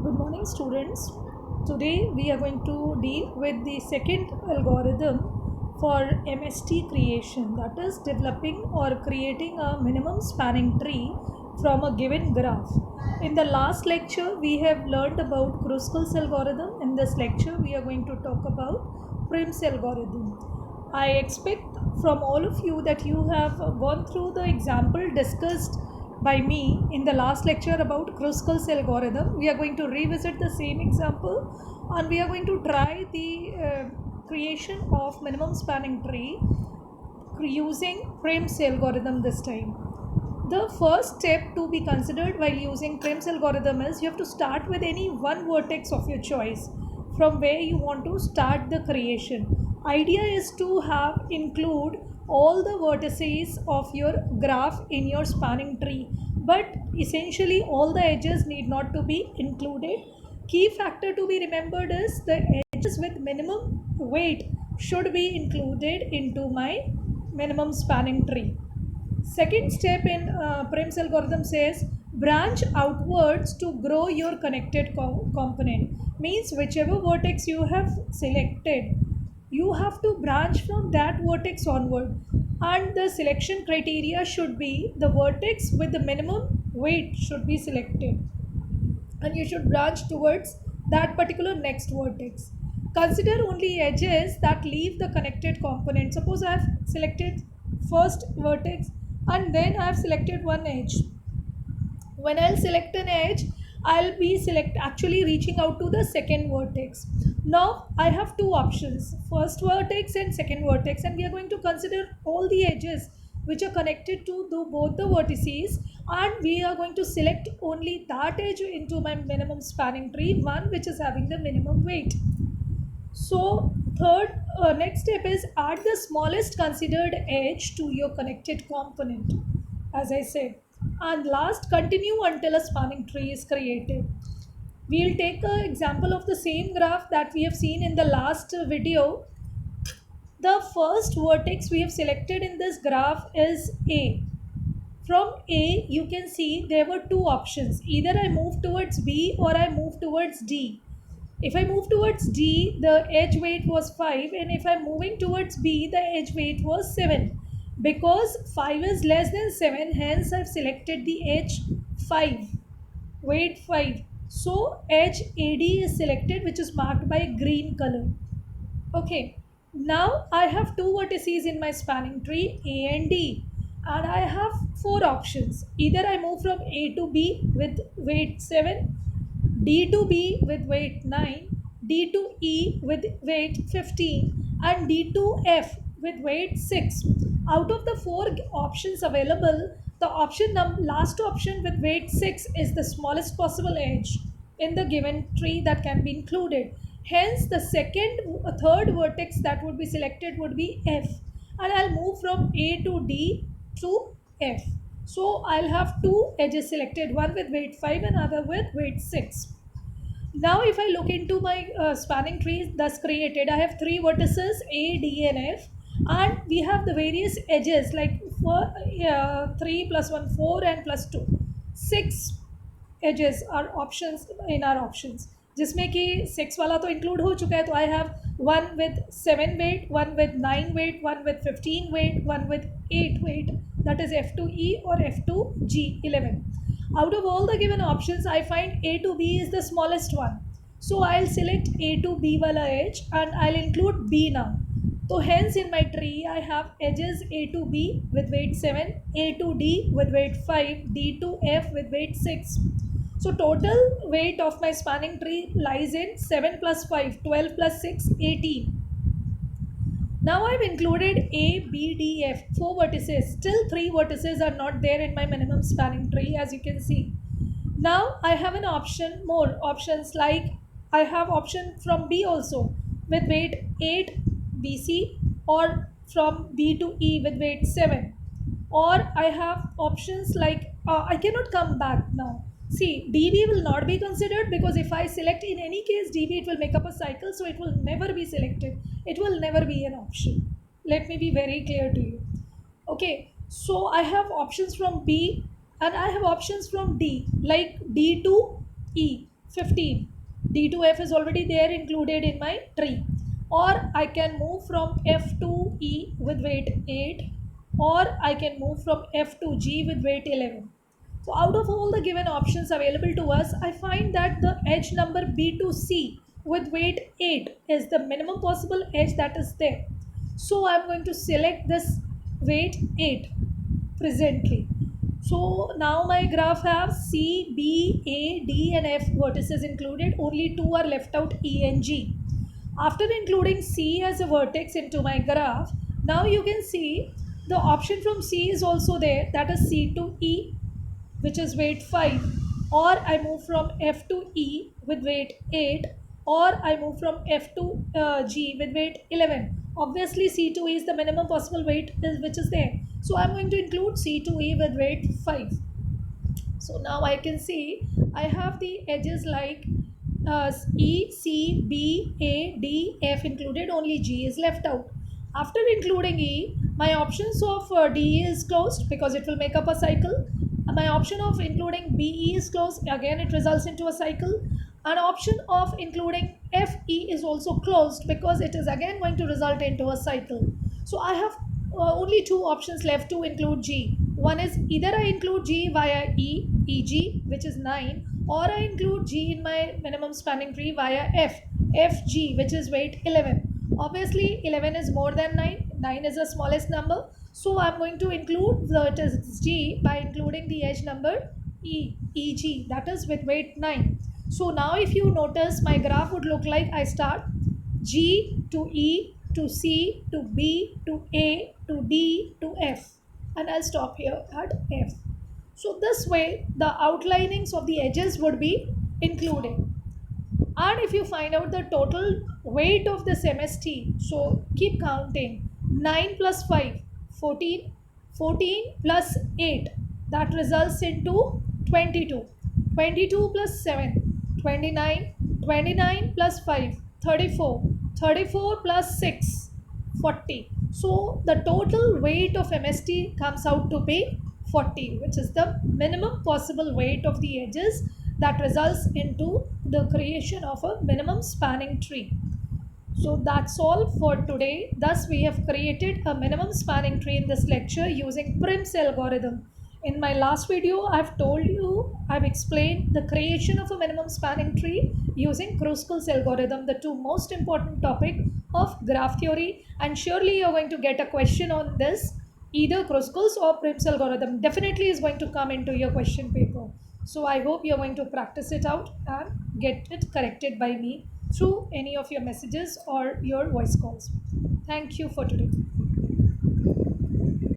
Good morning, students. Today we are going to deal with the second algorithm for MST creation, that is developing or creating a minimum spanning tree from a given graph. In the last lecture, we have learned about Kruskal's algorithm. In this lecture, we are going to talk about Prim's algorithm. I expect from all of you that you have gone through the example discussed by me in the last lecture about Kruskal's algorithm. We are going to revisit the same example and we are going to try the creation of minimum spanning tree using Prim's algorithm this time. The first step to be considered while using Prim's algorithm is you have to start with any one vertex of your choice from where you want to start the creation. Idea is to have include all the vertices of your graph in your spanning tree, but essentially all the edges need not to be included. Key factor to be remembered is the edges with minimum weight should be included into my minimum spanning tree. Second step in Prim's algorithm says branch outwards to grow your connected component. Means whichever vertex you have selected, you have to branch from that vertex onward. And the selection criteria should be the vertex with the minimum weight should be selected. And you should branch towards that particular next vertex. Consider only edges that leave the connected component. Suppose I have selected first vertex and then I have selected one edge. When I'll select an edge, I'll be actually reaching out to the second vertex. Now I have two options, first vertex and second vertex, and we are going to consider all the edges which are connected to both the vertices, and we are going to select only that edge into my minimum spanning tree, one which is having the minimum weight. So third next step is add the smallest considered edge to your connected component, as I said. And last, continue until a spanning tree is created. We'll take an example of the same graph that we have seen in the last video. The first vertex we have selected in this graph is A. From A, you can see there were two options. Either I move towards B or I move towards D. If I move towards D, the edge weight was 5, and if I'm moving towards B, the edge weight was 7. Because 5 is less than 7, hence I've selected the edge 5, weight 5. So edge AD is selected, which is marked by green color. Okay, now I have two vertices in my spanning tree, A and D, and I have four options. Either I move from A to B with weight 7, D to B with weight 9, D to E with weight 15, and D to F with weight 6. Out of the four options available, the last option with weight 6 is the smallest possible edge in the given tree that can be included. Hence, the third vertex that would be selected would be F, and I'll move from A to D to F. So I'll have two edges selected, one with weight 5 and other with weight 6. Now if I look into my spanning tree thus created, I have three vertices A, D and F, and we have the various edges like 3 plus 1 4 and plus 2 6 edges are options in our options, जिसमें कि 6 वाला तो include हो चुका है, तो I have one with 7 weight, one with 9 weight, one with 15 weight, one with 8 weight, that is F2E or F2G 11. Out of all the given options, I find A to B is the smallest one. So I'll select A to B wala edge and I'll include B now. So hence in my tree, I have edges A to B with weight 7, A to D with weight 5, D to F with weight 6. So total weight of my spanning tree lies in 7 plus 5, 12 plus 6, 18. Now I've included A, B, D, F, 4 vertices. Still 3 vertices are not there in my minimum spanning tree, as you can see. Now I have an option, more options, like I have option from B also with weight 8 BC, or from B to E with weight 7. Or I have options like I cannot come back now. See, DB will not be considered because if I select in any case DB, it will make up a cycle, so it will never be selected. It will never be an option. Let me be very clear to you. Okay, so I have options from B and I have options from D, like D to E. 15. D to F is already there included in my tree. Or I can move from F to E with weight 8, or I can move from F to G with weight 11. So out of all the given options available to us, I find that the edge number B to C with weight 8 is the minimum possible edge that is there. So I'm going to select this weight 8 presently. So now my graph have C, B, A, D and F vertices included. Only 2 are left out, E and G. After including C as a vertex into my graph, now you can see the option from C is also there, that is C to E, which is weight 5, or I move from F to E with weight 8, or I move from F to G with weight 11. Obviously C to E is the minimum possible weight which is there, so I'm going to include C to E with weight 5. So now I can see I have the edges like E, C, B, A, D, F included, only G is left out. After including E, my options of D is closed because it will make up a cycle. My option of including BE is closed, again it results into a cycle. An option of including FE is also closed because it is again going to result into a cycle. So I have only two options left to include G. One is either I include G via E, EG, which is 9, or I include G in my minimum spanning tree via F, FG, which is weight 11. Obviously, 11 is more than 9, 9 is the smallest number, so I'm going to include the G by including the edge number E, EG, that is with weight 9. So now if you notice, my graph would look like I start G to E to C to B to A to D to F, and I'll stop here at F. So this way the outlinings of the edges would be included. And if you find out the total weight of this MST, so keep counting, 9 plus 5, 14, 14 plus 8, that results into 22, 22 plus 7, 29, 29 plus 5, 34, 34 plus 6, 40. So the total weight of MST comes out to be 40, which is the minimum possible weight of the edges that results into the creation of a minimum spanning tree. So that's all for today. Thus we have created a minimum spanning tree in this lecture using Prim's algorithm. In my last video, I've explained the creation of a minimum spanning tree using Kruskal's algorithm, the two most important topic of graph theory, and surely you're going to get a question on this. Either Kruskal's or Prim's algorithm definitely is going to come into your question paper. So I hope you're going to practice it out and get it corrected by me through any of your messages or your voice calls. Thank you for today.